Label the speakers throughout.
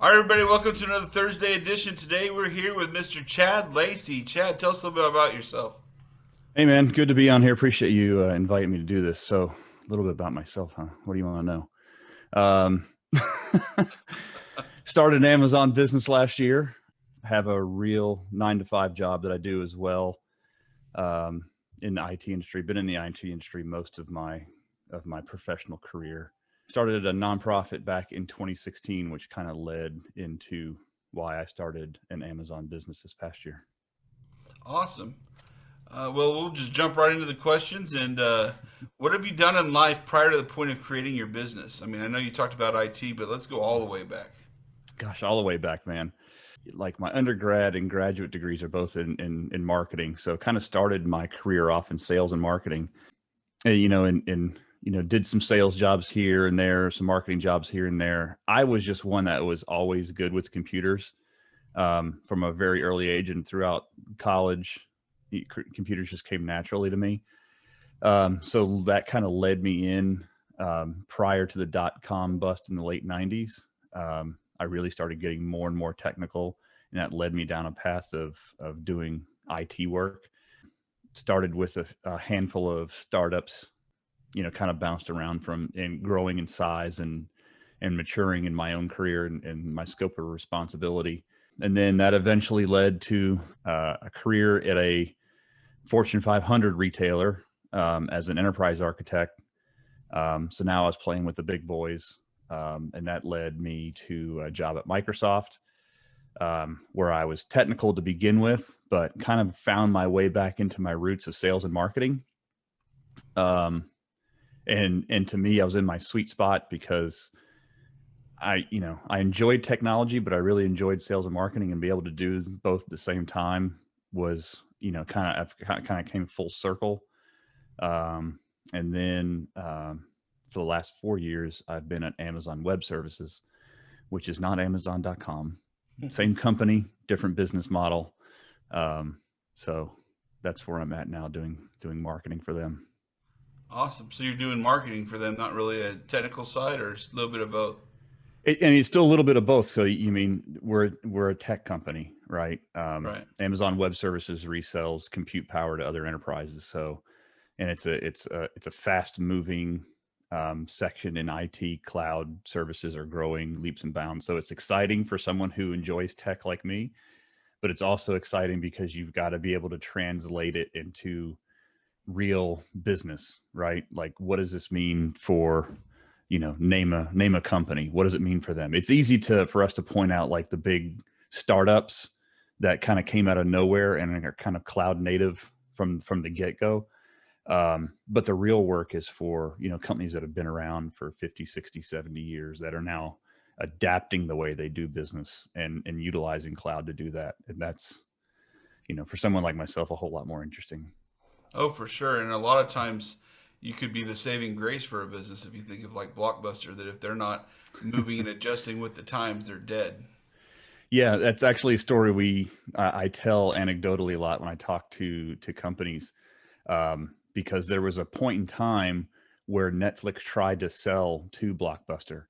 Speaker 1: All right, everybody, welcome to another Thursday edition. Today we're here with Mr. Chad Lacy. Chad, tell us a little bit about yourself.
Speaker 2: Hey man, good to be on here. Appreciate you inviting me to do this. So a little bit about myself, huh? What do you want to know? Started an Amazon business last year. Have a real 9 to 5 job that I do as well in the IT industry. Been in the IT industry most of my professional career. Started a nonprofit back in 2016, which kind of led into why I started an Amazon business this past year.
Speaker 1: Awesome. Well, we'll just jump right into the questions. And what have you done in life prior to the point of creating your business? I mean, I know you talked about IT, but let's go all the way back.
Speaker 2: Gosh, all the way back, man. Like my undergrad and graduate degrees are both in marketing. So kind of started my career off in sales and marketing. And, did some sales jobs here and there, some marketing jobs here and there. I was just one that was always good with computers from a very early age, and throughout college, computers just came naturally to me. So that kind of led me in prior to the dot-com bust in the late 90s. I really started getting more and more technical, and that led me down a path of doing IT work. Started with a handful of startups, kind of bounced around from and growing in size and maturing in my own career and my scope of responsibility. And then that eventually led to a career at a Fortune 500 retailer as an enterprise architect. So now I was playing with the big boys. And that led me to a job at Microsoft, where I was technical to begin with, but kind of found my way back into my roots of sales and marketing. And to me, I was in my sweet spot because I enjoyed technology, but I really enjoyed sales and marketing, and be able to do both at the same time was, kind of came full circle. And then, for the last 4 years, I've been at Amazon Web Services, which is not Amazon.com. Same company, different business model. So that's where I'm at now, doing marketing for them.
Speaker 1: Awesome. So you're doing marketing for them, not really a technical side, or a little bit of both?
Speaker 2: And it's still a little bit of both. So you mean we're a tech company, right?
Speaker 1: Right.
Speaker 2: Amazon Web Services resells compute power to other enterprises. So, and it's a fast moving section in IT. Cloud services are growing leaps and bounds. So it's exciting for someone who enjoys tech like me, but it's also exciting because you've got to be able to translate it into real business, right? Like, what does this mean for, name a company? What does it mean for them? It's easy for us to point out like the big startups that kind of came out of nowhere and are kind of cloud native from the get-go. But the real work is for, companies that have been around for 50, 60, 70 years that are now adapting the way they do business and utilizing cloud to do that. And that's, for someone like myself, a whole lot more interesting.
Speaker 1: Oh, for sure. And a lot of times you could be the saving grace for a business if you think of like Blockbuster, that if they're not moving and adjusting with the times, they're dead.
Speaker 2: Yeah, that's actually a story I tell anecdotally a lot when I talk to companies, because there was a point in time where Netflix tried to sell to Blockbuster,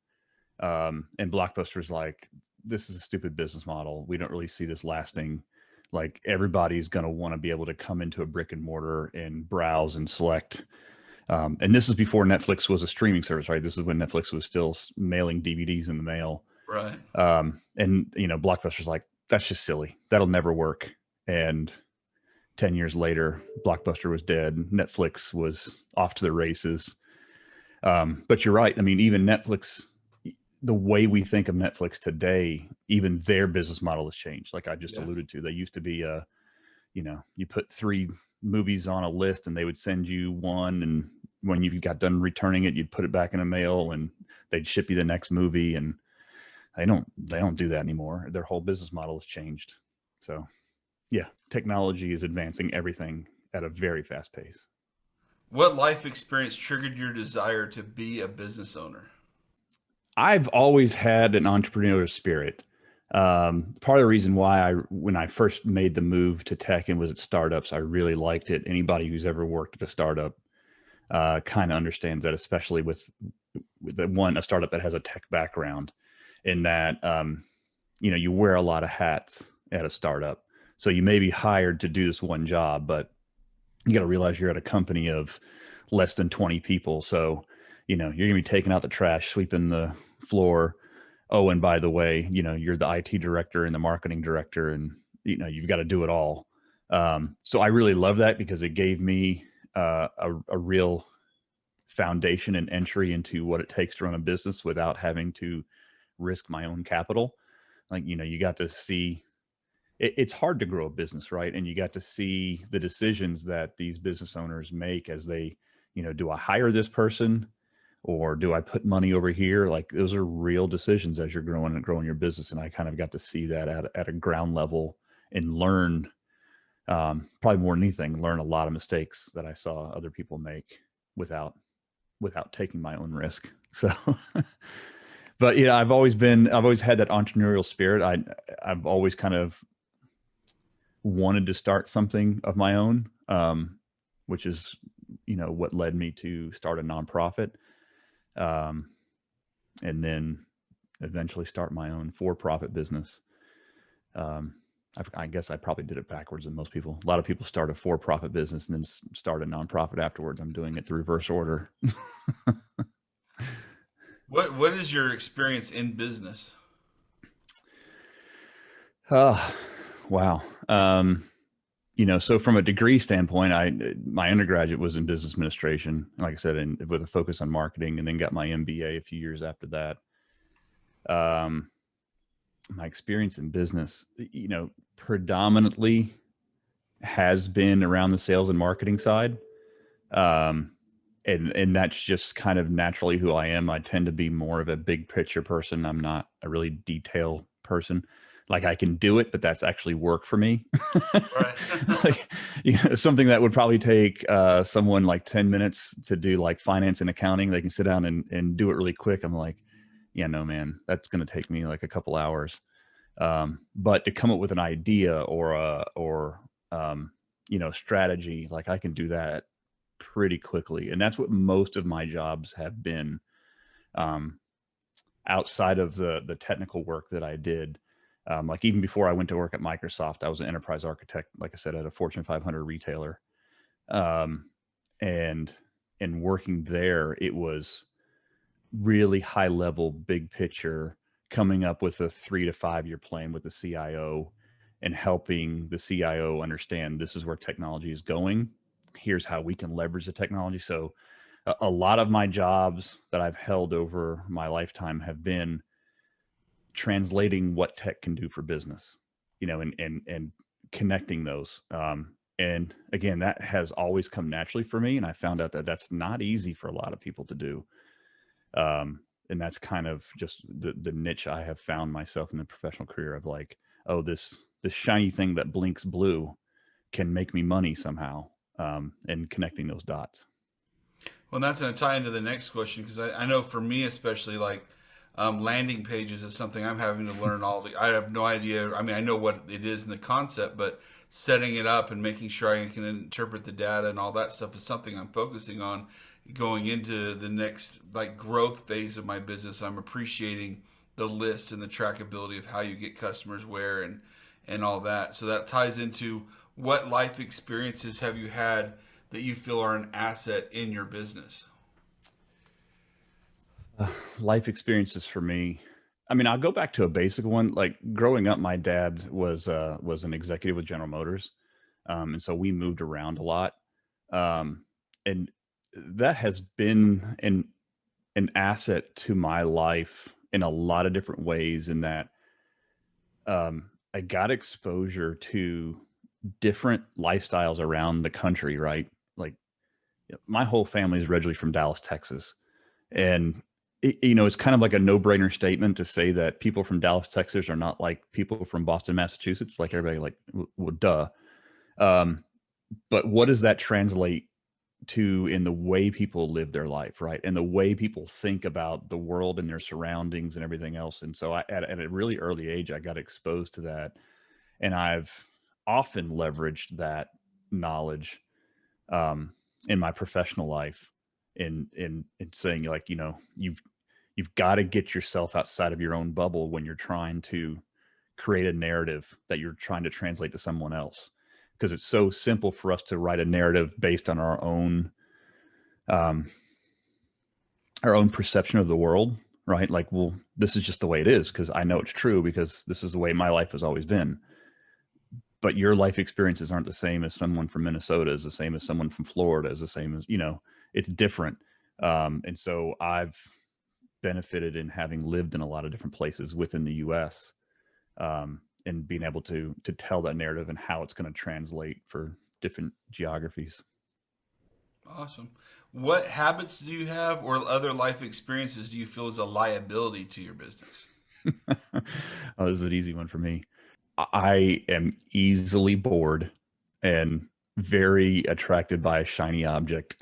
Speaker 2: and Blockbuster's like, "This is a stupid business model. We don't really see this lasting. Like, everybody's going to want to be able to come into a brick and mortar and browse and select." And this is before Netflix was a streaming service, right? This is when Netflix was still mailing DVDs in the mail.
Speaker 1: Right.
Speaker 2: And Blockbuster's like, "That's just silly. That'll never work." And 10 years later, Blockbuster was dead. Netflix was off to the races. But you're right. I mean, even Netflix, the way we think of Netflix today, even their business model has changed. Like I just alluded to, they used to be you put 3 movies on a list and they would send you one, and when you got done returning it, you'd put it back in a mail and they'd ship you the next movie. And they don't do that anymore. Their whole business model has changed. So yeah, technology is advancing everything at a very fast pace.
Speaker 1: What life experience triggered your desire to be a business owner?
Speaker 2: I've always had an entrepreneurial spirit. Part of the reason why when I first made the move to tech and was at startups, I really liked it. Anybody who's ever worked at a startup kind of understands that, especially with a startup that has a tech background, in that you wear a lot of hats at a startup. So you may be hired to do this one job, but you got to realize you're at a company of less than 20 people. So, you're going to be taking out the trash, sweeping the floor. Oh, and by the way, you're the IT director and the marketing director, and, you've got to do it all. So I really love that because it gave me a real foundation and entry into what it takes to run a business without having to risk my own capital. Like, you got to see it's hard to grow a business, right? And you got to see the decisions that these business owners make as they, do I hire this person or do I put money over here? Like, those are real decisions as you're growing your business. And I kind of got to see that at a ground level and learn, probably more than anything, learn a lot of mistakes that I saw other people make without taking my own risk. So, but I've always had that entrepreneurial spirit. I've always kind of wanted to start something of my own, which is, what led me to start a nonprofit, and then eventually start my own for-profit business. I guess I probably did it backwards than most people. A lot of people start a for-profit business and then start a nonprofit afterwards. I'm doing it the reverse order.
Speaker 1: What is your experience in business?
Speaker 2: Oh, wow. So from a degree standpoint, my undergraduate was in business administration, like I said, and with a focus on marketing, and then got my MBA a few years after that. My experience in business, predominantly has been around the sales and marketing side. And that's just kind of naturally who I am. I tend to be more of a big picture person. I'm not a really detail person. Like, I can do it, but that's actually work for me.
Speaker 1: Right.
Speaker 2: Like, something that would probably take someone like 10 minutes to do, like finance and accounting. They can sit down and do it really quick. I'm like, yeah, no, man, that's going to take me like a couple hours. But to come up with an idea or strategy, like, I can do that pretty quickly. And that's what most of my jobs have been, outside of the technical work that I did. Like, even before I went to work at Microsoft, I was an enterprise architect, like I said, at a Fortune 500 retailer. Um, and working there, it was really high level, big picture, coming up with a 3 to 5 year plan with the CIO and helping the CIO understand this is where technology is going. Here's how we can leverage the technology. So a lot of my jobs that I've held over my lifetime have been translating what tech can do for business, and connecting those. And again, that has always come naturally for me. And I found out that that's not easy for a lot of people to do. And that's kind of just the niche I have found myself in the professional career of, like, oh, this shiny thing that blinks blue can make me money somehow. And connecting those dots.
Speaker 1: Well, that's going to tie into the next question because I know for me, especially, like landing pages is something I'm having to learn I have no idea. I mean, I know what it is in the concept, but setting it up and making sure I can interpret the data and all that stuff is something I'm focusing on going into the next like growth phase of my business. I'm appreciating the list and the trackability of how you get customers where and all that. So that ties into what life experiences have you had that you feel are an asset in your business?
Speaker 2: Life experiences for me. I mean, I'll go back to a basic one. Like, growing up, my dad was an executive with General Motors, and so we moved around a lot, and that has been an asset to my life in a lot of different ways. In that, I got exposure to different lifestyles around the country. Right, like, my whole family is originally from Dallas, Texas, and it's kind of like a no-brainer statement to say that people from Dallas, Texas are not like people from Boston, Massachusetts. Like, everybody, like, well, duh. Um, but what does that translate to in the way people live their life, right? And the way people think about the world and their surroundings and everything else. And so at a really early age, I got exposed to that. And I've often leveraged that knowledge, um, in my professional life, in saying, like, you've got to get yourself outside of your own bubble when you're trying to create a narrative that you're trying to translate to someone else, because it's so simple for us to write a narrative based on um, our own perception of the world, right? Like, well, this is just the way it is because I know it's true because this is the way my life has always been. But your life experiences aren't the same as someone from Minnesota, is the same as someone from Florida, is the same as, it's different. And so I've benefited in having lived in a lot of different places within the US, and being able to tell that narrative and how it's going to translate for different geographies.
Speaker 1: Awesome. What habits do you have or other life experiences do you feel is a liability to your business?
Speaker 2: Oh, this is an easy one for me. I am easily bored and very attracted by a shiny object.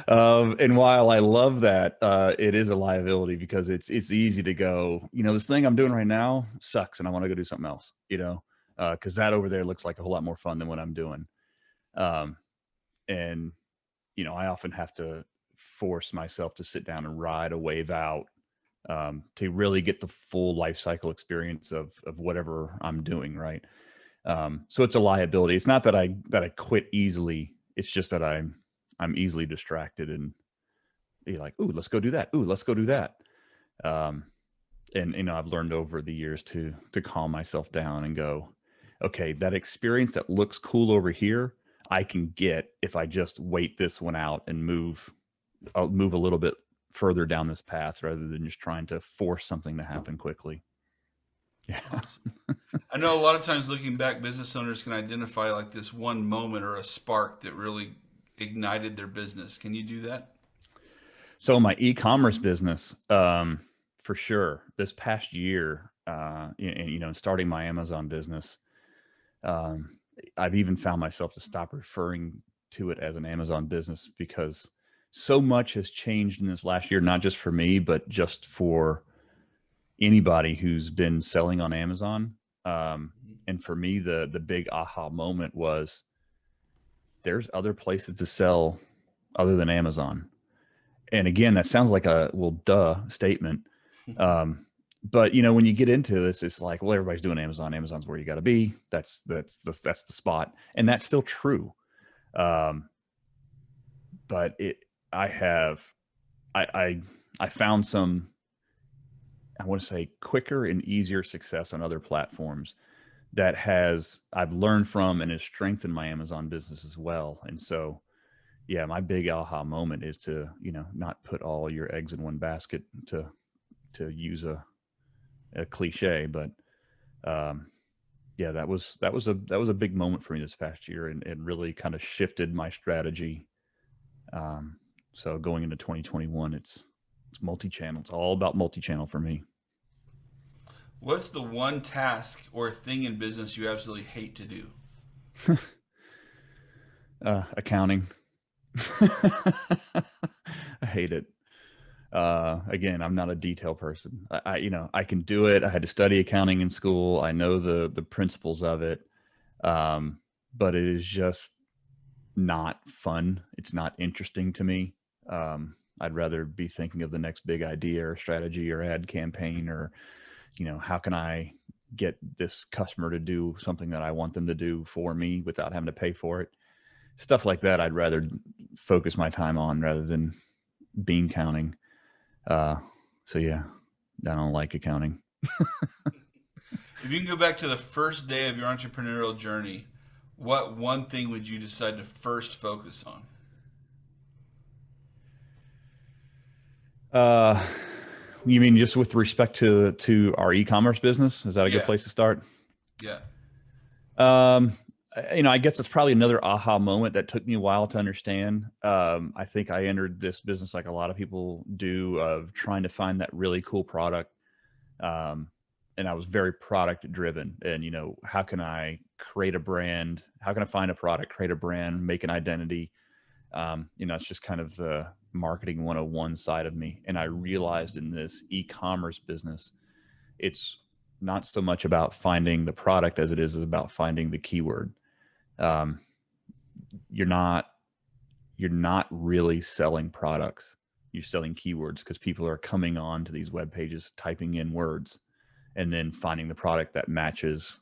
Speaker 2: And while I love that, it is a liability because it's easy to go, this thing I'm doing right now sucks and I want to go do something else, because that over there looks like a whole lot more fun than what I'm doing. Um, and, I often have to force myself to sit down and ride a wave out, to really get the full life cycle experience of whatever I'm doing. Right. So it's a liability. It's not that I quit easily. It's just that I'm easily distracted and be like, ooh, let's go do that. Ooh, let's go do that. Um, and I've learned over the years to calm myself down and go, okay, that experience that looks cool over here, I can get if I just wait this one out and I'll move a little bit further down this path rather than just trying to force something to happen quickly. Yeah.
Speaker 1: Awesome. I know a lot of times looking back, business owners can identify like this one moment or a spark that really ignited their business. Can you do that?
Speaker 2: So my e-commerce business, for sure, this past year, and starting my Amazon business, um, I've even found myself to stop referring to it as an Amazon business because so much has changed in this last year, not just for me, but just for anybody who's been selling on Amazon. And for me, the big aha moment was there's other places to sell other than Amazon. And again, that sounds like a well, duh statement. Um, but when you get into this, it's like, well, everybody's doing Amazon. Amazon's where you got to be. That's the spot, and that's still true. Um, but I have, I, I found some, I want to say, quicker and easier success on other platforms that I've learned from and has strengthened my Amazon business as well. And so, yeah, my big aha moment is to, not put all your eggs in one basket, to use a cliche, but yeah, that was a big moment for me this past year, and it really kind of shifted my strategy. So going into 2021, it's multi-channel. It's all about multi-channel for me.
Speaker 1: What's the one task or thing in business you absolutely hate to do?
Speaker 2: Accounting. I hate it. Again, I'm not a detail person. I can do it. I had to study accounting in school. I know the principles of it. Um, but it is just not fun. It's not interesting to me. I'd rather be thinking of the next big idea or strategy or ad campaign, or, how can I get this customer to do something that I want them to do for me without having to pay for it. Stuff like that. I'd rather focus my time on rather than bean counting. Uh, so yeah, I don't like accounting.
Speaker 1: If you can go back to the first day of your entrepreneurial journey, what one thing would you decide to first focus on?
Speaker 2: Uh, you mean just with respect to our e-commerce business? Is that a good
Speaker 1: Yeah,
Speaker 2: place to start?
Speaker 1: yeah.
Speaker 2: Um, I guess it's probably another aha moment that took me a while to understand. I think I entered this business like a lot of people do, of trying to find that really cool product. Um, and I was very product driven. And, how can I create a brand? How can I find a product, create a brand, make an identity? It's just kind of the marketing 101 side of me. And I realized in this e-commerce business, it's not so much about finding the product as it is about finding the keyword. Um, you're not you're not really selling products. you're selling keywords because people are coming on to these web pages, typing in words, and then finding the product that matches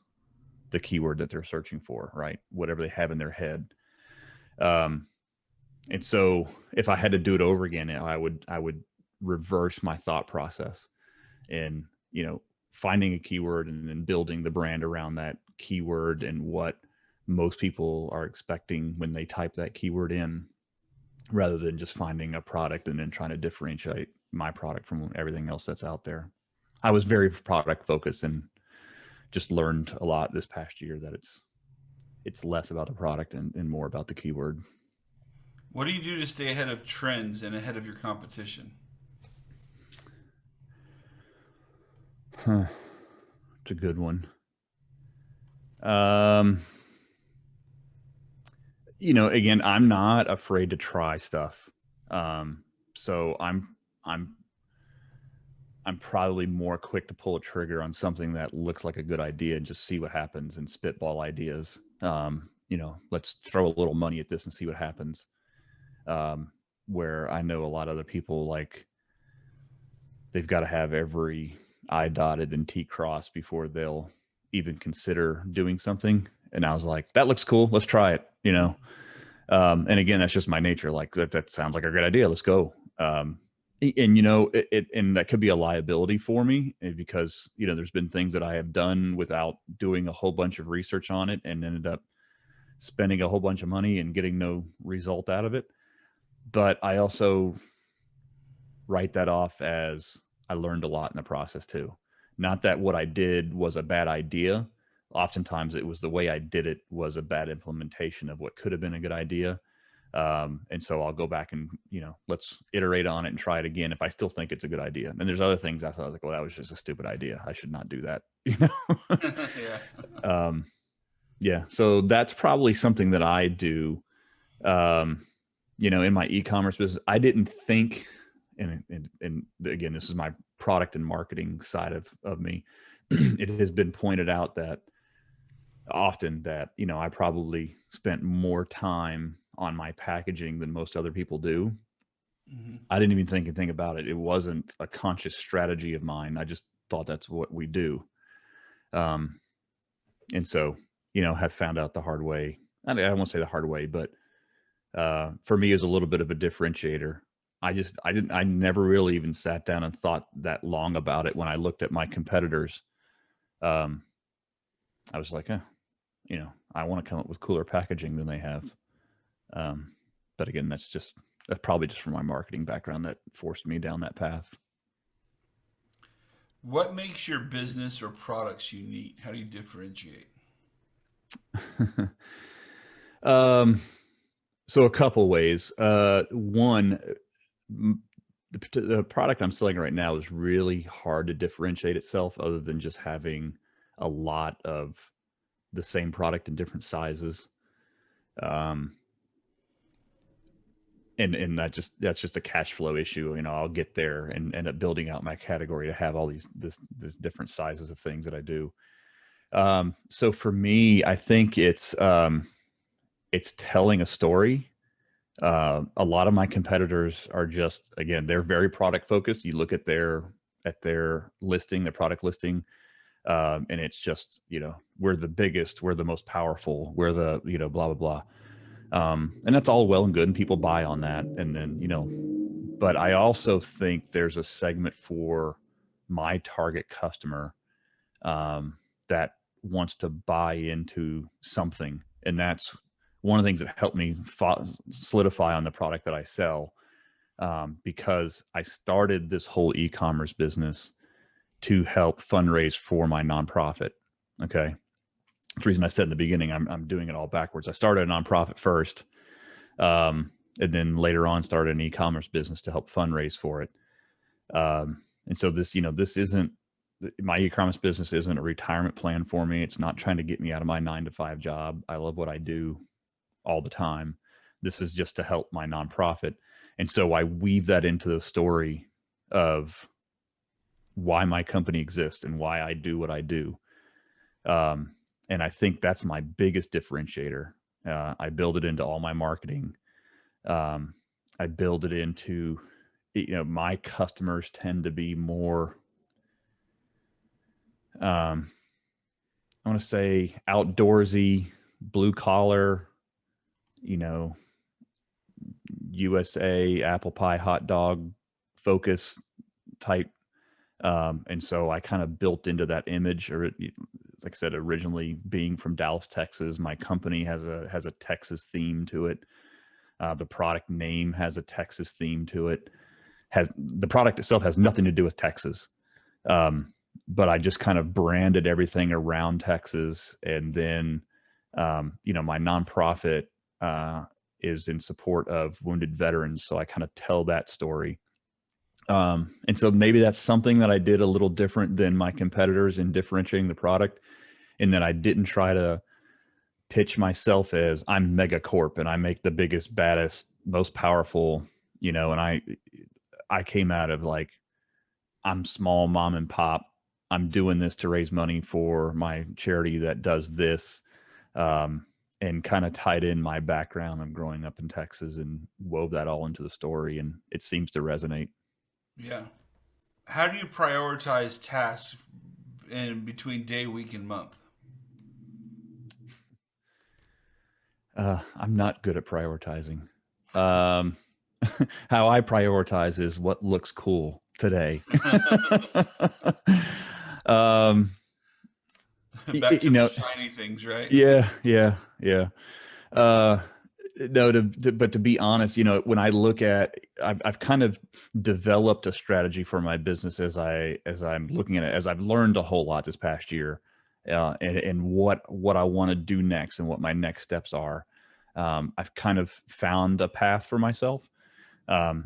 Speaker 2: the keyword that they're searching for, right? Whatever they have in their head. And so if I had to do it over again, I would reverse my thought process and, finding a keyword and then building the brand around that keyword and what most people are expecting when they type that keyword in, rather than just finding a product and then trying to differentiate my product from everything else that's out there. I was very product focused and just learned a lot this past year that it's less about the product and more about the keyword.
Speaker 1: What do you do to stay ahead of trends and ahead of your competition?
Speaker 2: Huh. It's a good one. Um, again, I'm not afraid to try stuff. So I'm probably more quick to pull a trigger on something that looks like a good idea and just see what happens and spitball ideas. Let's throw a little money at this and see what happens. Where I know a lot of other people, like, they've got to have every I dotted and T crossed before they'll even consider doing something. And I was like, that looks cool. Let's try it, and again, that's just my nature. Like, that sounds like a great idea. Let's go. And and that could be a liability for me because, there's been things that I have done without doing a whole bunch of research on it and ended up spending a whole bunch of money and getting no result out of it. But I also write that off as I learned a lot in the process too. Not that what I did was a bad idea. Oftentimes it was the way I did it was a bad implementation of what could have been a good idea. And so I'll go back and, let's iterate on it and try it again if I still think it's a good idea. And there's other things I thought, I was like, well, that was just a stupid idea. I should not do that.
Speaker 1: Yeah.
Speaker 2: Yeah. So that's probably something that I do. In my e-commerce business, I didn't think, and again, this is my product and marketing side of me. It has been pointed out that often that, I probably spent more time on my packaging than most other people do.
Speaker 1: Mm-hmm.
Speaker 2: I didn't even think anything about it. It wasn't a conscious strategy of mine. I just thought that's what we do. And so, have found out the hard way. I won't say the hard way, but for me, is a little bit of a differentiator. I never really even sat down and thought that long about it. When I looked at my competitors, I was like, I want to come up with cooler packaging than they have. But again, that's probably just from my marketing background that forced me down that path.
Speaker 1: What makes your business or products unique? How do you differentiate?
Speaker 2: So a couple ways. One, the product I'm selling right now is really hard to differentiate itself other than just having a lot of the same product in different sizes. And that's just a cash flow issue. I'll get there and end up building out my category to have all these different sizes of things that I do. So for me, I think it's telling a story. A lot of my competitors are just, again, they're very product focused. You look at their listing, their product listing, and it's just, we're the biggest, we're the most powerful, we're the, blah, blah, blah. And that's all well and good, and people buy on that. And then, but I also think there's a segment for my target customer that wants to buy into something. And that's one of the things that helped me solidify on the product that I sell, because I started this whole e-commerce business to help fundraise for my nonprofit. Okay. The reason I said in the beginning, I'm doing it all backwards. I started a nonprofit first, and then later on started an e-commerce business to help fundraise for it. And so this isn't, my e-commerce business isn't a retirement plan for me. It's not trying to get me out of my 9-to-5 job. I love what I do all the time. This is just to help my nonprofit. And so I weave that into the story of why my company exists and why I do what I do. And I think that's my biggest differentiator. I build it into all my marketing. I build it into my customers tend to be more, I want to say outdoorsy, blue collar, you know, USA apple pie hot dog focus type. And so I kind of built into that image, or like I said, originally being from Dallas, Texas, my company has a Texas theme to it. The product name has a Texas theme to it. The product itself has nothing to do with Texas. But I just kind of branded everything around Texas. And then, my nonprofit is in support of wounded veterans. So I kind of tell that story. And so maybe that's something that I did a little different than my competitors in differentiating the product, in that I didn't try to pitch myself as I'm mega corp and I make the biggest, baddest, most powerful, and I came out of like, I'm small mom and pop. I'm doing this to raise money for my charity that does this, and kind of tied in my background of growing up in Texas and wove that all into the story. And it seems to resonate.
Speaker 1: Yeah. How do you prioritize tasks in between day, week, and month?
Speaker 2: I'm not good at prioritizing. Um, how I prioritize is what looks cool today. um,
Speaker 1: Back to the shiny things, right?
Speaker 2: yeah. Uh, no, but to be honest, when I look at, I've kind of developed a strategy for my business as I'm looking at it, as I've learned a whole lot this past year, and what I want to do next and what my next steps are. I've kind of found a path for myself.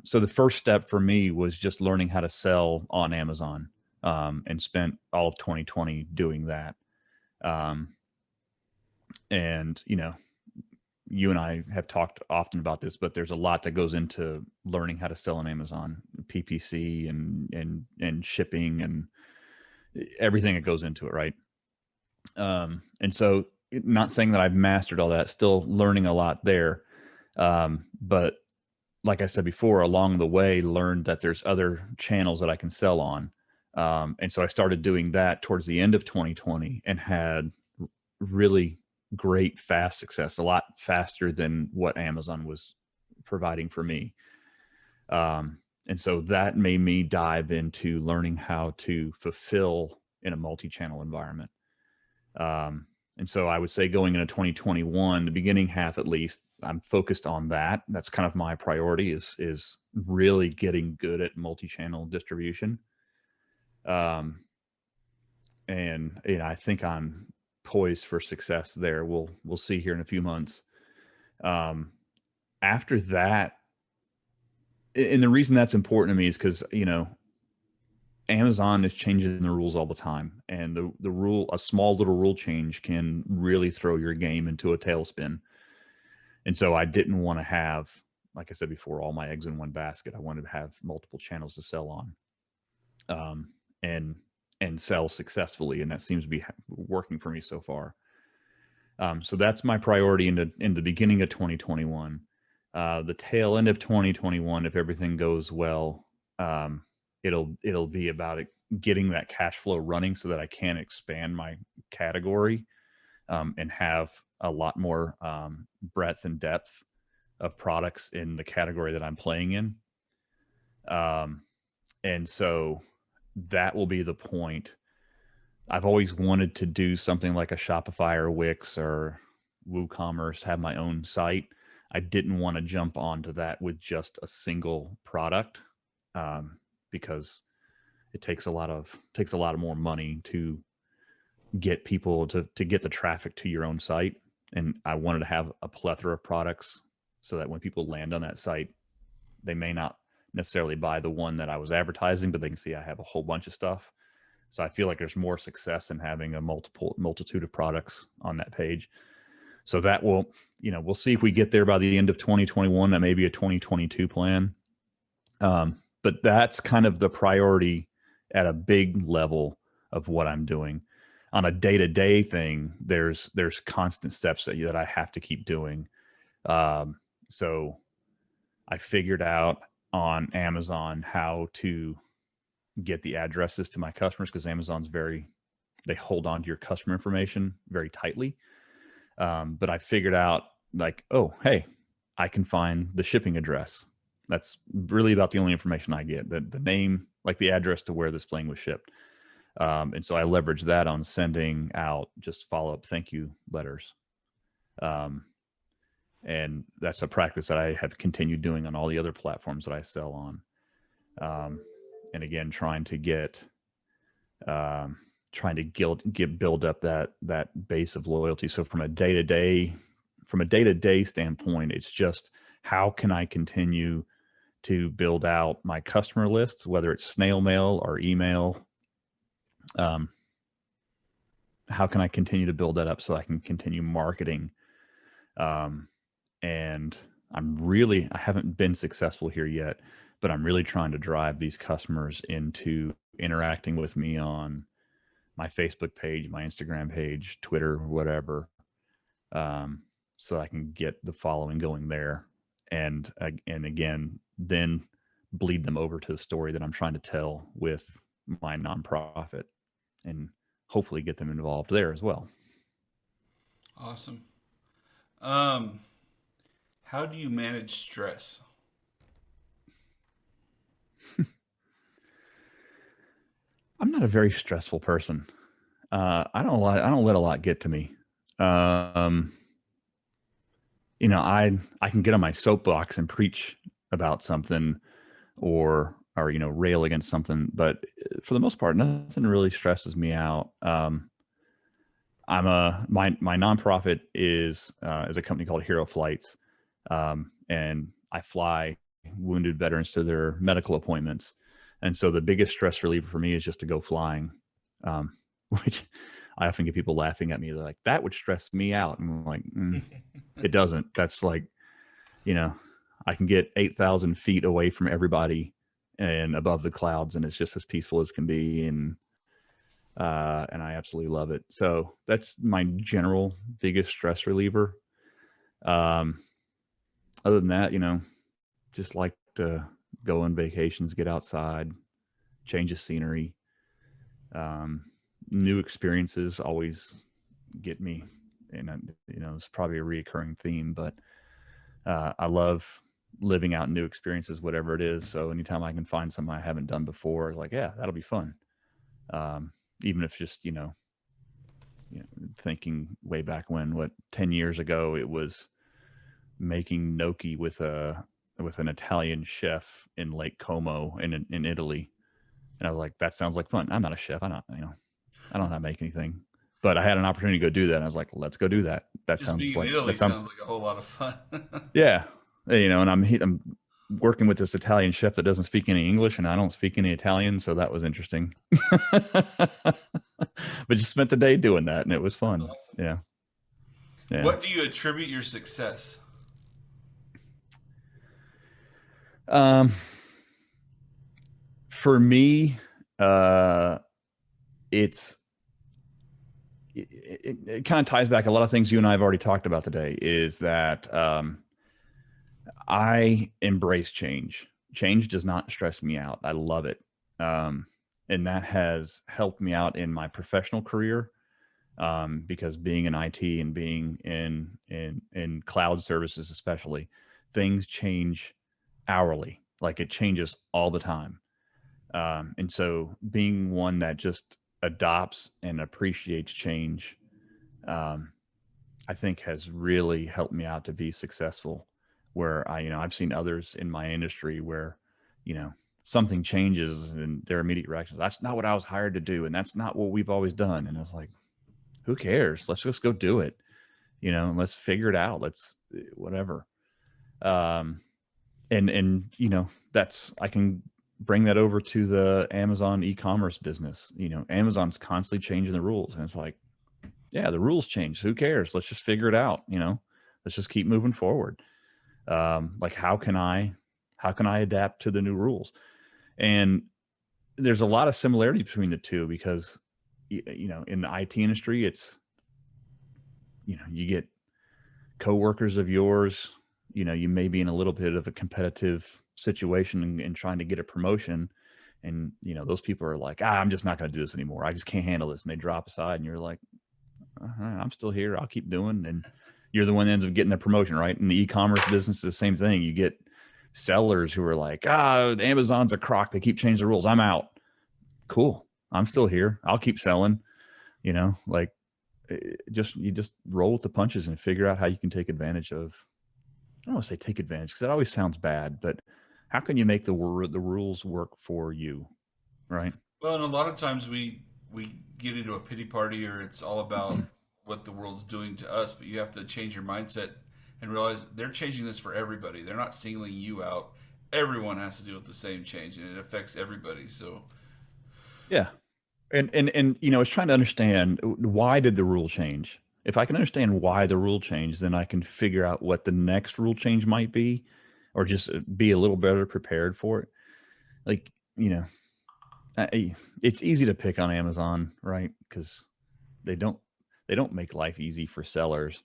Speaker 2: So the first step for me was just learning how to sell on Amazon, and spent all of 2020 doing that. Um, and you and I have talked often about this, but there's a lot that goes into learning how to sell on Amazon, PPC and shipping and everything that goes into it, right? And so, not saying that I've mastered all that, still learning a lot there. But like I said before, along the way, learned that there's other channels that I can sell on. And so I started doing that towards the end of 2020 and had really great, fast success, a lot faster than what Amazon was providing for me. And so that made me dive into learning how to fulfill in a multi-channel environment. And so I would say going into 2021, the beginning half at least, I'm focused on that. That's kind of my priority is really getting good at multi-channel distribution. And I think I'm poised for success there. We'll see here in a few months. After that, and the reason that's important to me is because Amazon is changing the rules all the time, and a small little rule change can really throw your game into a tailspin. And so I didn't want to have, like I said before, all my eggs in one basket. I wanted to have multiple channels to sell on, and sell successfully, and that seems to be working for me so far. So that's my priority in the beginning of 2021. The tail end of 2021, if everything goes well, it'll be about getting that cash flow running so that I can expand my category, and have a lot more breadth and depth of products in the category that I'm playing in. And so that will be the point. I've always wanted to do something like a Shopify or Wix or WooCommerce, have my own site. I didn't want to jump onto that with just a single product, because it takes a lot of more money to get people to get the traffic to your own site. And I wanted to have a plethora of products so that when people land on that site, they may not necessarily buy the one that I was advertising, but they can see I have a whole bunch of stuff. So I feel like there's more success in having a multitude of products on that page. So that will, we'll see if we get there by the end of 2021. That may be a 2022 plan. But that's kind of the priority at a big level of what I'm doing. On a day-to-day thing, there's constant steps that I have to keep doing. So I figured out on Amazon how to get the addresses to my customers, because Amazon's they hold on to your customer information very tightly. But I figured out, like, oh, hey, I can find the shipping address. That's really about the only information I get, the name, like the address to where this plane was shipped. And so I leveraged that on sending out just follow-up thank you letters. And that's a practice that I have continued doing on all the other platforms that I sell on. And again, trying to build up that base of loyalty. So from a day-to-day standpoint, it's just, how can I continue to build out my customer lists, whether it's snail mail or email? How can I continue to build that up so I can continue marketing? And I haven't been successful here yet, but I'm really trying to drive these customers into interacting with me on my Facebook page, my Instagram page, Twitter, whatever, so I can get the following going there. And again, then bleed them over to the story that I'm trying to tell with my nonprofit, and hopefully get them involved there as well.
Speaker 1: Awesome. How do you manage stress?
Speaker 2: I'm not a very stressful person. I don't let a lot get to me. I can get on my soapbox and preach about something, or rail against something, but for the most part, nothing really stresses me out. My nonprofit is a company called Hero Flights, and I fly wounded veterans to their medical appointments. And so the biggest stress reliever for me is just to go flying, which I often get people laughing at me. They're like, that would stress me out. And I'm like, it doesn't. That's like, I can get 8,000 feet away from everybody and above the clouds, and it's just as peaceful as can be. And I absolutely love it. So that's my general biggest stress reliever. Other than that, just like to go on vacations, get outside, change of scenery. New experiences always get me, and it's probably a reoccurring theme, but I love living out new experiences, whatever it is. So anytime I can find something I haven't done before, like, yeah, that'll be fun. Even if just, thinking way back when, 10 years ago, it was making gnocchi with an Italian chef in Lake Como in Italy. And I was like, that sounds like fun. I'm not a chef. I don't know how to make anything, but I had an opportunity to go do that. And I was like, let's go do that.
Speaker 1: Just being in Italy sounds like a whole lot of fun.
Speaker 2: Yeah. And I'm working with this Italian chef that doesn't speak any English, and I don't speak any Italian. So that was interesting, but just spent the day doing that, and it was fun. Awesome. Yeah.
Speaker 1: What do you attribute your success?
Speaker 2: For me, it kind of ties back a lot of things you and I have already talked about today, is that I embrace change. Change does not stress me out. I love it. And that has helped me out in my professional career, because being in IT and being in cloud services, especially, things change hourly. Like, it changes all the time. And so being one that just adopts and appreciates change, I think has really helped me out to be successful, where I've seen others in my industry where, something changes and their immediate reactions, that's not what I was hired to do. And that's not what we've always done. And it's like, who cares? Let's just go do it. Let's figure it out. Let's whatever. And I can bring that over to the Amazon e-commerce business. Amazon's constantly changing the rules, and it's like, yeah, the rules change. Who cares? Let's just figure it out. Let's just keep moving forward. Like, how can I adapt to the new rules? And there's a lot of similarity between the two, because, in the IT industry, it's, you get coworkers of yours you may be in a little bit of a competitive situation and trying to get a promotion. And, those people are like, I'm just not going to do this anymore. I just can't handle this. And they drop aside and you're like, all right, I'm still here. I'll keep doing. And you're the one that ends up getting the promotion, right? In the e-commerce business, it's the same thing. You get sellers who are like, Amazon's a crock. They keep changing the rules. I'm out. Cool. I'm still here. I'll keep selling, like you just roll with the punches and figure out how you can take advantage of, I don't want to say take advantage because that always sounds bad, but how can you make the rules work for you? Right.
Speaker 1: Well, and a lot of times we get into a pity party, or it's all about what the world's doing to us. But you have to change your mindset and realize they're changing this for everybody. They're not singling you out. Everyone has to deal with the same change, and it affects everybody. So
Speaker 2: Yeah. And it's trying to understand, why did the rule change? If I can understand why the rule changed, then I can figure out what the next rule change might be, or just be a little better prepared for it. Like, it's easy to pick on Amazon, right? Because they don't make life easy for sellers.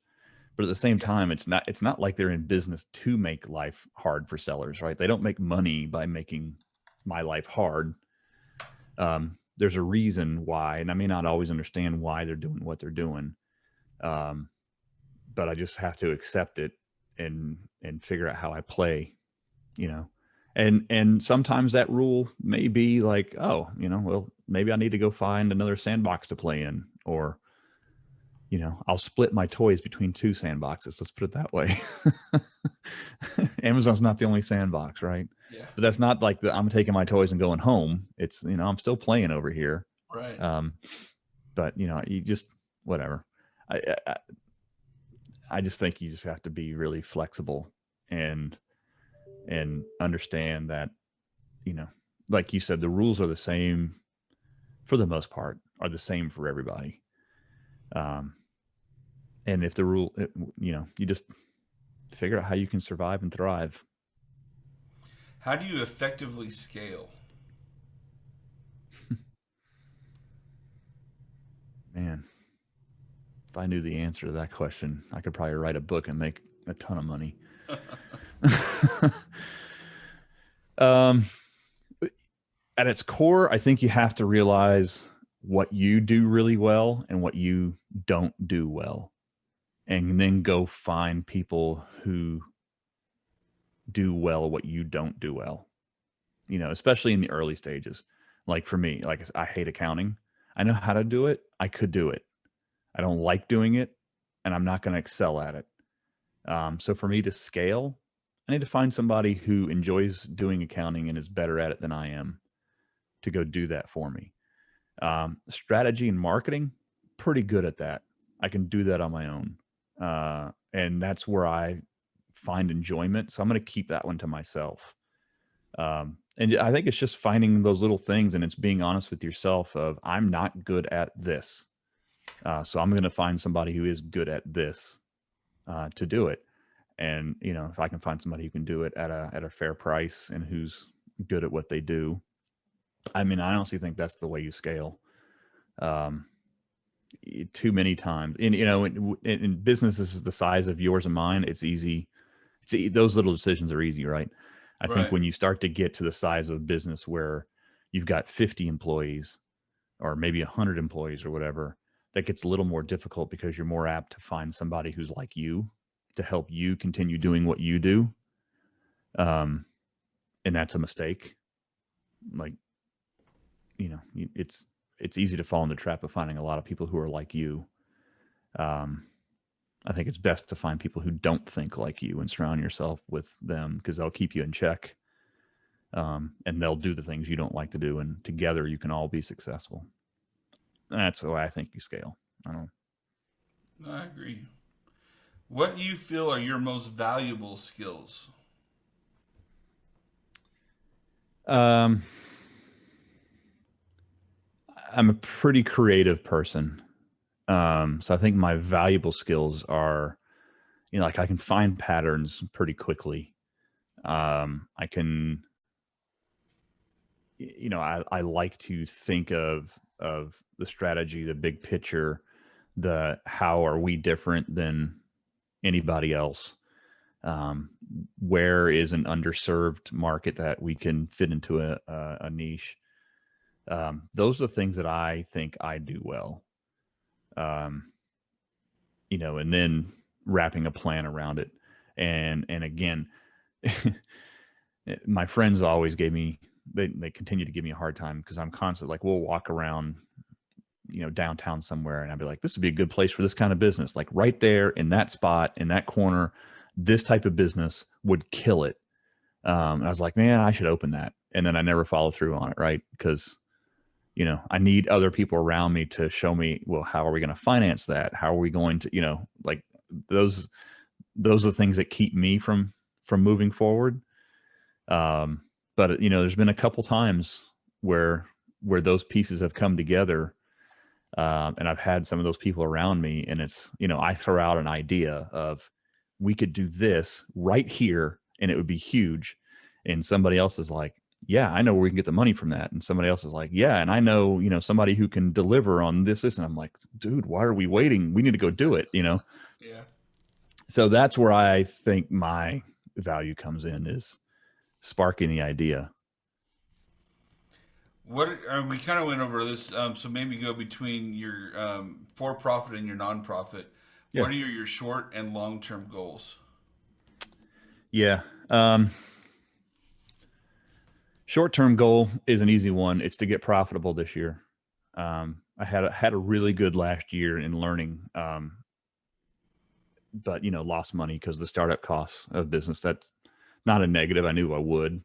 Speaker 2: But at the same
Speaker 1: yeah,
Speaker 2: time, it's not like they're in business to make life hard for sellers, right? They don't make money by making my life hard. There's a reason why, and I may not always understand why they're doing what they're doing, but I just have to accept it and figure out how I play, you know. And sometimes that rule may be like, oh, well, maybe I need to go find another sandbox to play in, or I'll split my toys between two sandboxes. Let's put it that way. Amazon's not the only sandbox, right?
Speaker 1: yeah,
Speaker 2: But that's not like I'm taking my toys and going home. It's, I'm still playing over here.
Speaker 1: right.
Speaker 2: Um, but you just, whatever. I, I I just think you just have to be really flexible and understand that, you know, like you said, the rules are the same for the most part, are the same for everybody. Um, and if the rule, you just figure out how you can survive and thrive.
Speaker 1: How do you effectively scale?
Speaker 2: Man, if I knew the answer to that question, I could probably write a book and make a ton of money. um, at its core, I think you have to realize what you do really well and what you don't do well, and then go find people who do well what you don't do well. Especially in the early stages. Like for me, like I hate accounting. I know how to do it. I could do it. I don't like doing it, and I'm not going to excel at it. So for me to scale, I need to find somebody who enjoys doing accounting and is better at it than I am to go do that for me. Strategy and marketing, pretty good at that. I can do that on my own. And that's where I find enjoyment. So I'm going to keep that one to myself. And I think it's just finding those little things, and it's being honest with yourself of, I'm not good at this. So I'm going to find somebody who is good at this to do it. And, if I can find somebody who can do it at a fair price and who's good at what they do, I mean, I honestly think that's the way you scale. Um, Too many times, and in businesses the size of yours and mine, it's easy. Those little decisions are easy, right? I think
Speaker 1: Right.
Speaker 2: when you start to get to the size of business where you've got 50 employees or maybe 100 employees or whatever, that gets a little more difficult because you're more apt to find somebody who's like you to help you continue doing what you do. Um, and that's a mistake. Like, it's easy to fall in the trap of finding a lot of people who are like you. Um, I think it's best to find people who don't think like you and surround yourself with them, because they'll keep you in check. And they'll do the things you don't like to do, and together you can all be successful. That's the way I think you scale. I don't.
Speaker 1: I agree. What do you feel are your most valuable skills?
Speaker 2: Um, I'm a pretty creative person. So I think my valuable skills are, like I can find patterns pretty quickly. I can, I like to think of the strategy, the big picture, the how are we different than anybody else. Um, where is an underserved market that we can fit into a niche? Those are the things that I think I do well. Um, and then wrapping a plan around it. And again, my friends always they continue to give me a hard time because I'm constantly like, we'll walk around, downtown somewhere, and I'd be like, this would be a good place for this kind of business. Like right there in that spot, in that corner, this type of business would kill it. And I was like, man, I should open that. And then I never follow through on it. Right. Because, I need other people around me to show me, well, how are we going to finance that? How are we going to, like those are the things that keep me from moving forward. But there's been a couple times where those pieces have come together. And I've had some of those people around me, and it's, I throw out an idea of, we could do this right here and it would be huge. And somebody else is like, yeah, I know where we can get the money from that. And somebody else is like, yeah, and I know, somebody who can deliver on this. And I'm like, dude, why are we waiting? We need to go do it,
Speaker 1: Yeah.
Speaker 2: So that's where I think my value comes in, is sparking the idea.
Speaker 1: We kind of went over this, so maybe go between your for-profit and your nonprofit.
Speaker 2: Yeah.
Speaker 1: What are your short and long-term goals?
Speaker 2: Yeah. Short-term goal is an easy one. It's to get profitable this year. I had a really good last year in learning, but lost money because the startup costs of business. That's not a negative. I knew I would.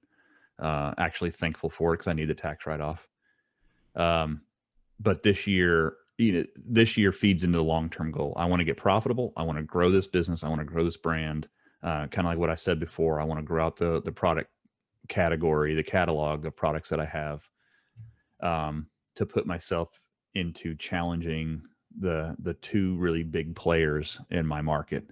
Speaker 2: Actually thankful for it because I need the tax write-off. But this year feeds into the long-term goal. I want to get profitable. I want to grow this business. I want to grow this brand. Kind of like what I said before. I want to grow out the product category, the catalog of products that I have, to put myself into challenging the two really big players in my market,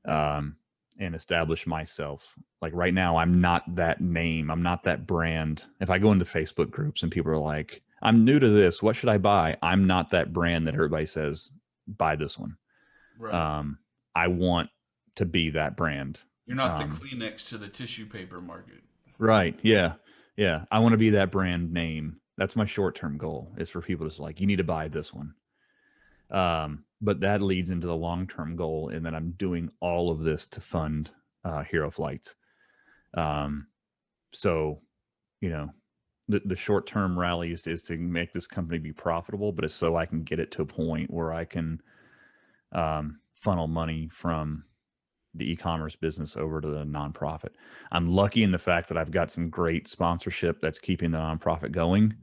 Speaker 2: and establish myself. Like right now, I'm not that name. I'm not that brand. If I go into Facebook groups and people are like, I'm new to this, what should I buy? I'm not that brand that everybody says, buy this one.
Speaker 1: Right.
Speaker 2: I want to be that brand.
Speaker 1: You're not the Kleenex to the tissue paper market.
Speaker 2: Right. Yeah. Yeah. I want to be that brand name. That's my short-term goal, is for people to just like, you need to buy this one. But that leads into the long-term goal, and then I'm doing all of this to fund Hero Flights. So, the short-term rally is to make this company be profitable, but it's so I can get it to a point where I can funnel money from the e-commerce business over to the nonprofit. I'm lucky in the fact that I've got some great sponsorship that's keeping the nonprofit going.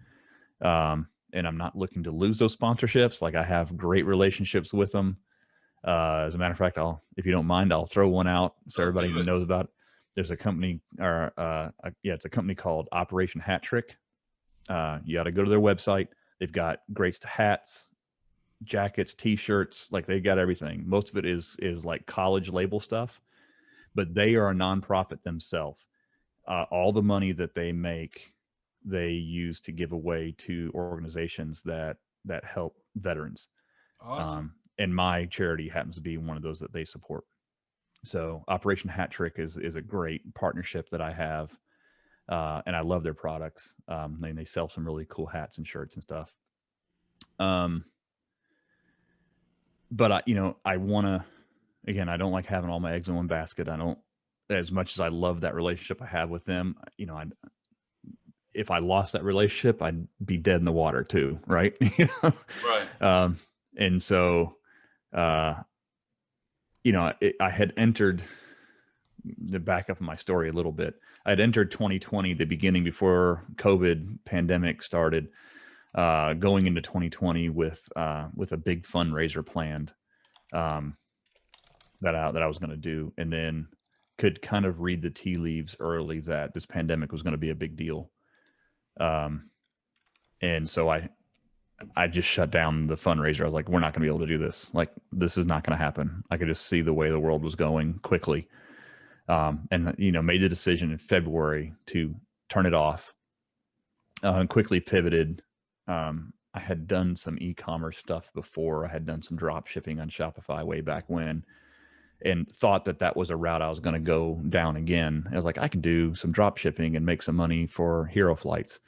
Speaker 2: And I'm not looking to lose those sponsorships. Like, I have great relationships with them. As a matter of fact, if you don't mind, I'll throw one out so everybody knows about it. There's a company, it's a company called Operation Hat Trick. You got to go to their website. They've got great hats, jackets, t-shirts. Like, they got everything. Most of it is like college label stuff, but they are a nonprofit themselves. All the money that they make, they use to give away to organizations that help veterans.
Speaker 1: Awesome.
Speaker 2: And my charity happens to be one of those that they support. So Operation Hat Trick is a great partnership that I have. And I love their products. They sell some really cool hats and shirts and stuff. But I want to, again, I don't like having all my eggs in one basket. I don't, as much as I love that relationship I have with them, if I lost that relationship, I'd be dead in the water too. Right.
Speaker 1: Right.
Speaker 2: And so, I had entered, the back up of my story a little bit. I had entered 2020, the beginning before COVID pandemic started, going into 2020 with a big fundraiser planned, that I was going to do, and then could kind of read the tea leaves early that this pandemic was going to be a big deal. And so I just shut down the fundraiser. I was like, we're not going to be able to do this. Like, this is not going to happen. I could just see the way the world was going quickly. And made the decision in February to turn it off, and quickly pivoted. I had done some e-commerce stuff before. I had done some drop shipping on Shopify way back when. and thought that that was a route I was going to go down again. I was like, I can do some drop shipping and make some money for Hero Flights.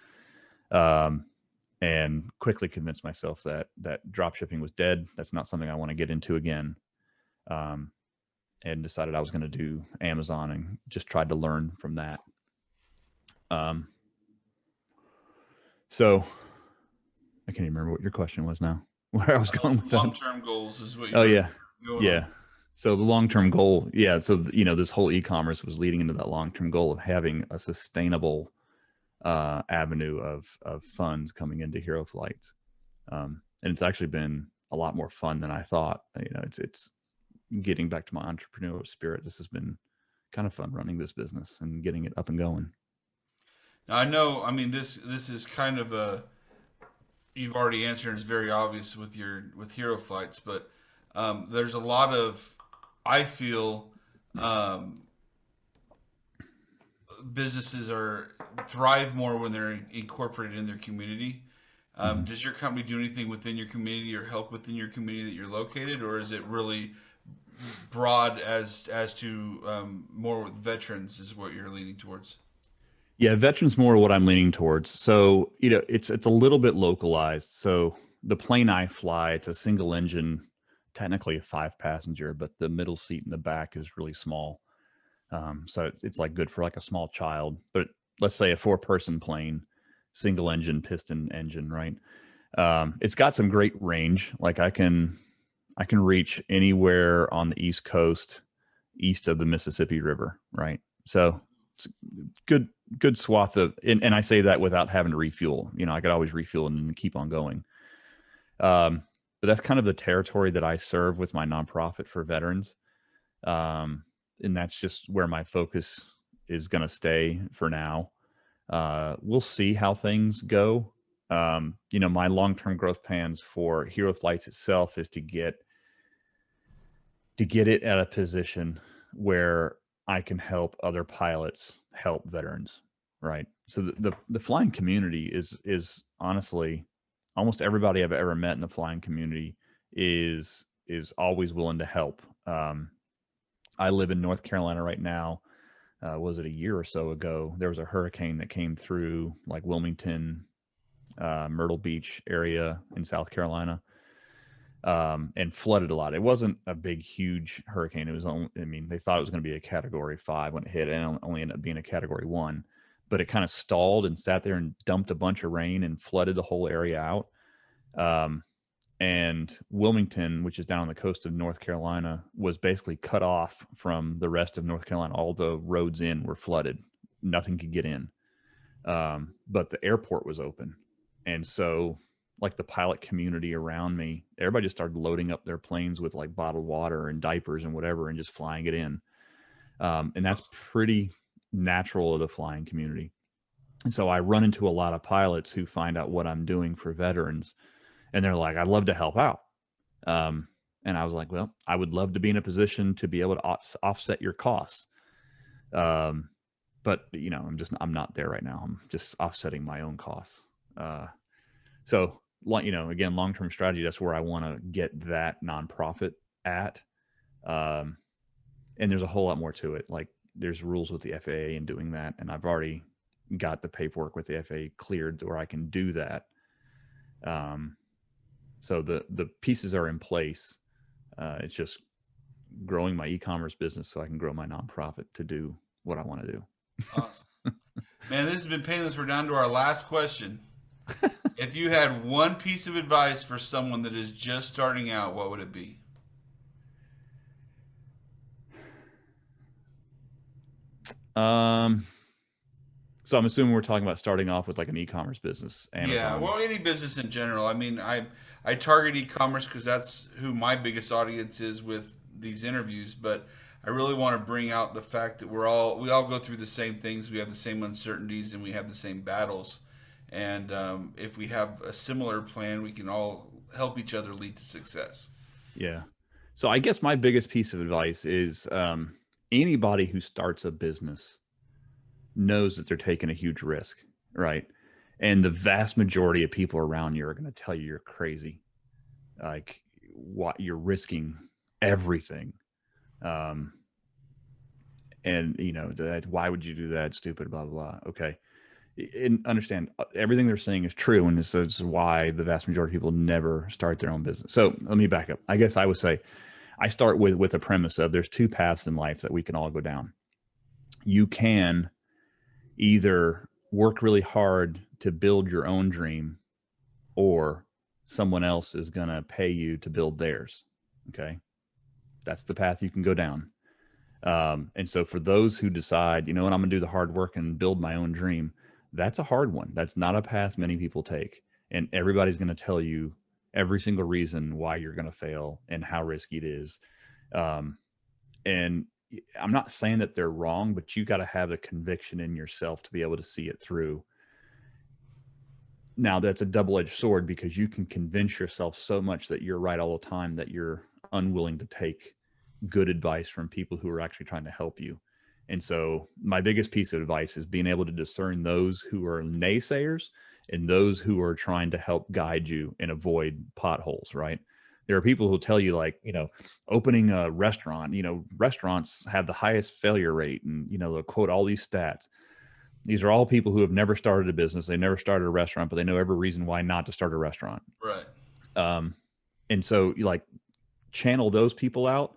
Speaker 2: And quickly convinced myself that drop shipping was dead. That's not something I want to get into again. And decided I was going to do Amazon and just tried to learn from that. So I can't even remember what your question was now, where I was going with that.
Speaker 1: Long-term goals is what you
Speaker 2: Oh,
Speaker 1: were
Speaker 2: yeah.
Speaker 1: going
Speaker 2: Yeah.
Speaker 1: on.
Speaker 2: So the long-term goal, yeah. So, this whole e-commerce was leading into that long-term goal of having a sustainable avenue of funds coming into Hero Flights. And it's actually been a lot more fun than I thought. It's getting back to my entrepreneurial spirit. This has been kind of fun running this business and getting it up and going.
Speaker 1: Now, I know. I mean, this is kind of you've already answered. It's very obvious with Hero Flights, but there's a lot of, I feel, businesses thrive more when they're incorporated in their community.
Speaker 2: Mm-hmm.
Speaker 1: Does your company do anything within your community or help within your community that you're located, or is it really broad as to more with veterans is what you're leaning towards?
Speaker 2: Yeah, veterans more what I'm leaning towards. So, it's a little bit localized. So the plane I fly, it's a single engine, technically a 5-passenger, but the middle seat in the back is really small. So it's like good for like a small child. But let's say a 4-person plane, single engine, piston engine, right? It's got some great range. Like I can reach anywhere on the East Coast, east of the Mississippi River, right? So it's good swath of, and I say that without having to refuel. I could always refuel and keep on going. But that's kind of the territory that I serve with my nonprofit for veterans. And that's just where my focus is going to stay for now. We'll see how things go. My long-term growth plans for Hero Flights itself is to get it at a position where I can help other pilots help veterans, right? So the flying community is honestly, almost everybody I've ever met in the flying community is always willing to help. I live in North Carolina right now. Was it a year or so ago? There was a hurricane that came through like Wilmington, Myrtle Beach area in South Carolina. And flooded a lot. It wasn't a big, huge hurricane. It was only, they thought it was going to be a category 5 when it hit, and it only ended up being a category 1. But it kind of stalled and sat there and dumped a bunch of rain and flooded the whole area out. And Wilmington, which is down on the coast of North Carolina, was basically cut off from the rest of North Carolina. All the roads in were flooded. Nothing could get in. But the airport was open. And so like the pilot community around me, everybody just started loading up their planes with like bottled water and diapers and whatever, and just flying it in. And that's pretty natural of the flying community. And so I run into a lot of pilots who find out what I'm doing for veterans, and they're like, I'd love to help out. And I was like, well, I would love to be in a position to be able to offset your costs. But I'm not there right now. I'm just offsetting my own costs. So, again, long-term strategy, that's where I want to get that nonprofit at. And there's a whole lot more to it. Like there's rules with the FAA and doing that. And I've already got the paperwork with the FAA cleared where I can do that. So the pieces are in place. It's just growing my e-commerce business so I can grow my nonprofit to do what I want to do.
Speaker 1: Awesome. Man, this has been painless. We're down to our last question. If you had one piece of advice for someone that is just starting out, what would it be?
Speaker 2: So I'm assuming we're talking about starting off with like an e-commerce business,
Speaker 1: Yeah,
Speaker 2: Amazon.
Speaker 1: well, any business in general. I mean, I target e-commerce because that's who my biggest audience is with these interviews. But I really want to bring out the fact that we all go through the same things. We have the same uncertainties and we have the same battles. And if we have a similar plan, we can all help each other lead to success.
Speaker 2: Yeah. So I guess my biggest piece of advice is anybody who starts a business knows that they're taking a huge risk, right? And the vast majority of people around you are going to tell you you're crazy. Like what you're risking everything. Um, and you know, why would you do that? It's stupid, blah, blah, blah. Okay. And understand everything they're saying is true. And this is why the vast majority of people never start their own business. So let me back up. I guess I would say I start with a premise of there's two paths in life that we can all go down. You can either work really hard to build your own dream, or someone else is going to pay you to build theirs. Okay. That's the path you can go down. And so for those who decide, you know what, I'm going to do the hard work and build my own dream, that's a hard one. That's not a path many people take. And everybody's going to tell you every single reason why you're going to fail and how risky it is. And I'm not saying that they're wrong, but you got to have a conviction in yourself to be able to see it through. Now, that's a double-edged sword, because you can convince yourself so much that you're right all the time that you're unwilling to take good advice from people who are actually trying to help you. And so my biggest piece of advice is being able to discern those who are naysayers and those who are trying to help guide you and avoid potholes, right? There are people who tell you, like, you know, opening a restaurant, you know, restaurants have the highest failure rate, and, you know, they'll quote all these stats. These are all people who have never started a business. They never started a restaurant, but they know every reason why not to start a restaurant.
Speaker 1: Right.
Speaker 2: Um, and so you like channel those people out,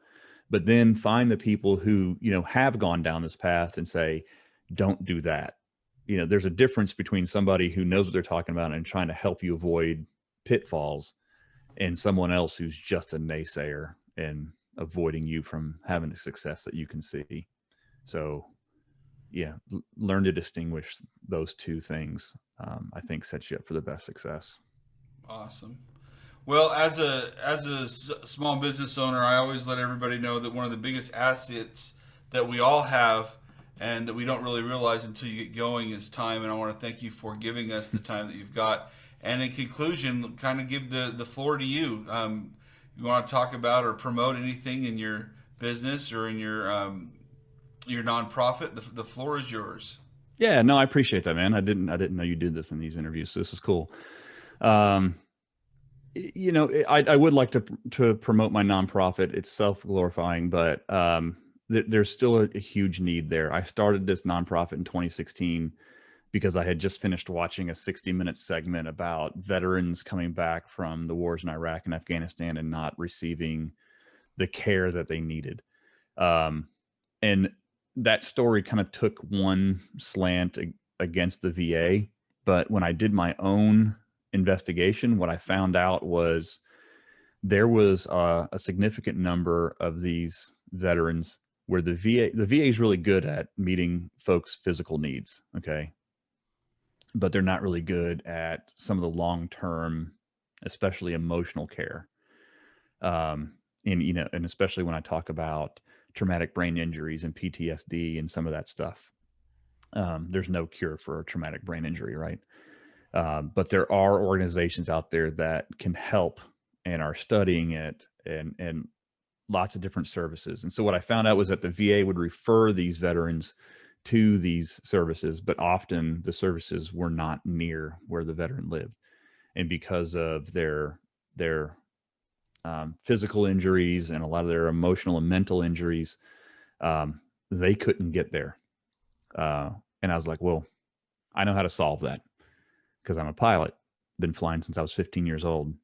Speaker 2: but then find the people who, you know, have gone down this path and say, don't do that. You know, there's a difference between somebody who knows what they're talking about and trying to help you avoid pitfalls, and someone else who's just a naysayer and avoiding you from having the success that you can see. So yeah, learn to distinguish those two things. I think sets you up for the best success.
Speaker 1: Awesome. Well, as a small business owner, I always let everybody know that one of the biggest assets that we all have, and that we don't really realize until you get going, is time. And I want to thank you for giving us the time that you've got. And in conclusion, kind of give the floor to you. You want to talk about or promote anything in your business or in your nonprofit? The floor is yours.
Speaker 2: Yeah, no, I appreciate that, man. I didn't know you did this in these interviews, so this is cool. Um, you know, I would like to promote my nonprofit. It's self glorifying, but there's still a huge need there. I started this nonprofit in 2016 because I had just finished watching a 60-minute segment about veterans coming back from the wars in Iraq and Afghanistan and not receiving the care that they needed. Um, and that story kind of took one slant against the VA. But when I did my own investigation, what I found out was there was a significant number of these veterans where the VA is really good at meeting folks' physical needs. Okay. But they're not really good at some of the long-term, especially emotional care. And, you know, and especially when I talk about traumatic brain injuries and PTSD and some of that stuff. There's no cure for a traumatic brain injury, right? But there are organizations out there that can help and are studying it, and lots of different services. And so what I found out was that the VA would refer these veterans to these services, but often the services were not near where the veteran lived. And because of their physical injuries and a lot of their emotional and mental injuries, they couldn't get there. And I was like, well, I know how to solve that because I'm a pilot, been flying since I was 15 years old.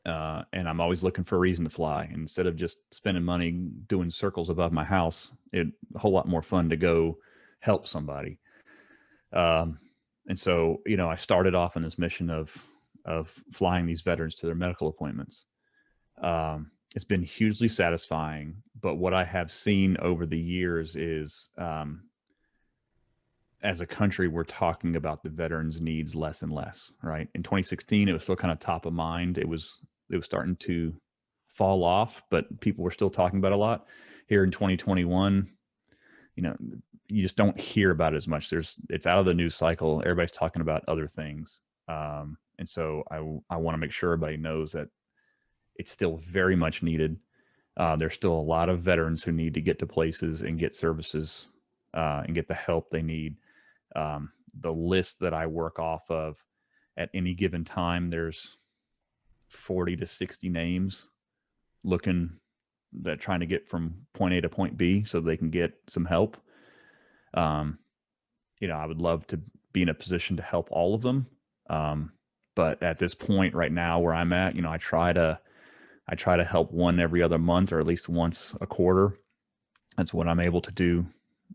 Speaker 2: And I'm always looking for a reason to fly. And instead of just spending money doing circles above my house, it's a whole lot more fun to go help somebody. And so, you know, I started off on this mission of flying these veterans to their medical appointments. It's been hugely satisfying, but what I have seen over the years is, as a country, we're talking about the veterans' needs less and less, right? In 2016, it was still kind of top of mind. It was starting to fall off, but people were still talking about it a lot. Here in 2021, you know, you just don't hear about it as much. It's out of the news cycle. Everybody's talking about other things. And so I want to make sure everybody knows that it's still very much needed. There's still a lot of veterans who need to get to places and get services and get the help they need. The list that I work off of at any given time, there's 40 to 60 names looking that trying to get from point A to point B so they can get some help. I would love to be in a position to help all of them. But at this point right now where I'm at, I try to help one every other month, or at least once a quarter. That's what I'm able to do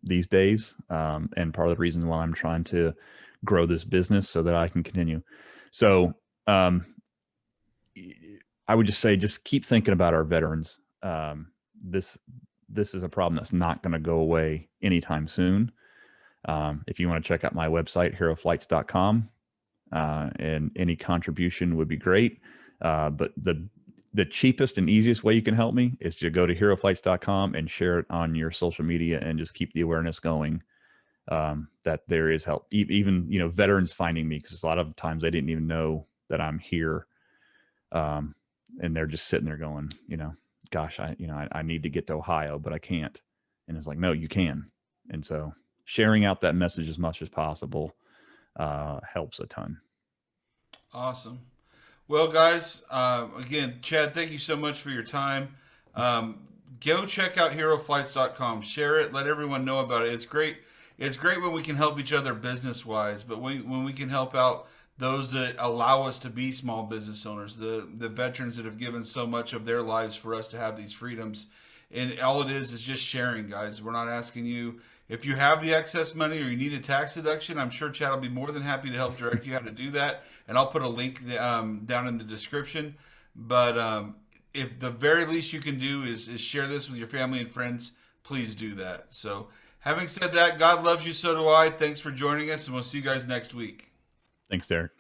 Speaker 2: these days. And part of the reason why I'm trying to grow this business so that I can continue. So I would just say, just keep thinking about our veterans. This is a problem that's not going to go away anytime soon. If you want to check out my website, heroflights.com, and any contribution would be great. But the cheapest and easiest way you can help me is to go to heroflights.com and share it on your social media, and just keep the awareness going, that there is help. Even, veterans finding me, because a lot of times they didn't even know that I'm here. And they're just sitting there going, gosh, I need to get to Ohio, but I can't. And it's like, no, you can. And so sharing out that message as much as possible helps a ton.
Speaker 1: Awesome. Well, guys, again, Chad, thank you so much for your time. Go check out heroflights.com. Share it. Let everyone know about it. It's great. It's great when we can help each other business wise, but when we can help out those that allow us to be small business owners, the veterans that have given so much of their lives for us to have these freedoms. And all it is just sharing, guys. We're not asking you, if you have the excess money or you need a tax deduction. I'm sure Chad will be more than happy to help direct you how to do that. And I'll put a link down in the description. But if the very least you can do is share this with your family and friends, please do that. So having said that, God loves you, so do I. Thanks for joining us, and we'll see you guys next week.
Speaker 2: Thanks, Derek.